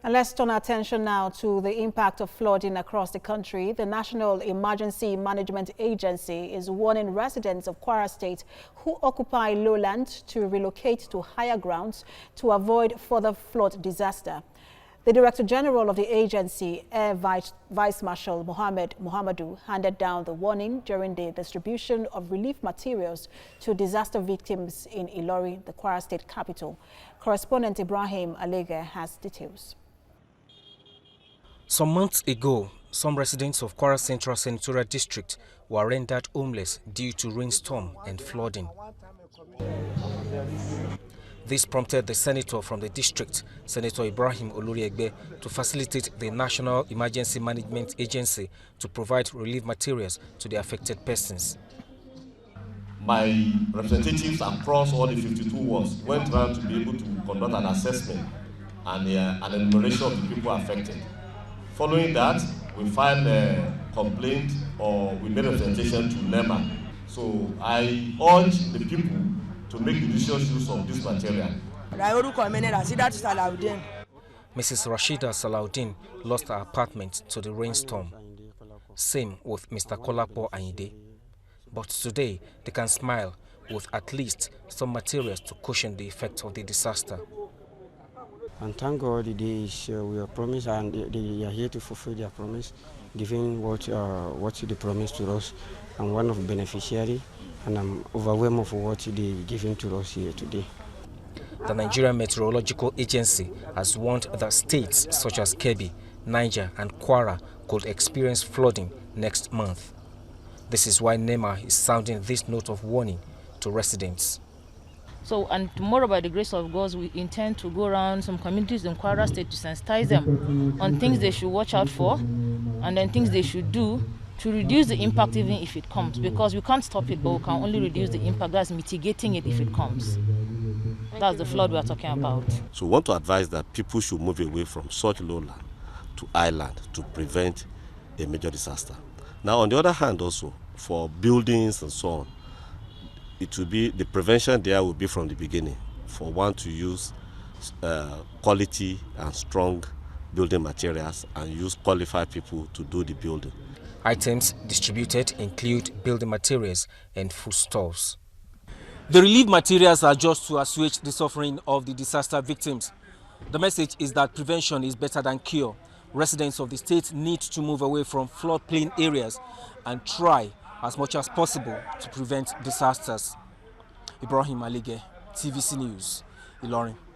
And let's turn our attention now to the impact of flooding across the country. The National Emergency Management Agency is warning residents of Kwara State who occupy lowland to relocate to higher grounds to avoid further flood disaster. The Director General of the agency, Air Vice Marshal Mohammed Muhammadu, handed down the warning during the distribution of relief materials to disaster victims in Ilori, the Kwara State capital. Correspondent Ibrahim Alega has details. Some months ago, some residents of Kwara Central Senatorial District were rendered homeless due to rainstorm and flooding. This prompted the senator from the district, Senator Ibrahim Oluriegbe, to facilitate the National Emergency Management Agency to provide relief materials to the affected persons. My representatives across all the 52 wards went around to be able to conduct an assessment and an enumeration of the people affected. Following that, we filed a complaint or we made a presentation to NEMA. So I urge the people to make judicious use of this material. Mrs. Rashida Salaudin lost her apartment to the rainstorm. Same with Mr. Kolapo Ayinde. But today, they can smile with at least some materials to cushion the effect of the disaster. And thank God we are promised and they are here to fulfill their promise, giving what they promised to us. I'm one of the beneficiaries and I'm overwhelmed for what they giving to us here today. The Nigerian Meteorological Agency has warned that states such as Kebbi, Niger and Kwara could experience flooding next month. This is why NEMA is sounding this note of warning to residents. So, and tomorrow, by the grace of God, we intend to go around some communities in Kwara State to sensitize them on things they should watch out for and then things they should do to reduce the impact even if it comes. Because we can't stop it, but we can only reduce the impact. That's mitigating it if it comes. That's the flood we are talking about. So we want to advise that people should move away from such lowland to highland to prevent a major disaster. Now, on the other hand also, for buildings and so on, it will be, the prevention there will be from the beginning for one to use quality and strong building materials and use qualified people to do the building. Items distributed include building materials and foodstuffs. The relief materials are just to assuage the suffering of the disaster victims. The message is that prevention is better than cure. Residents of the state need to move away from floodplain areas and try as much as possible to prevent disasters. Ibrahim Alige, TVC News, Ilorin.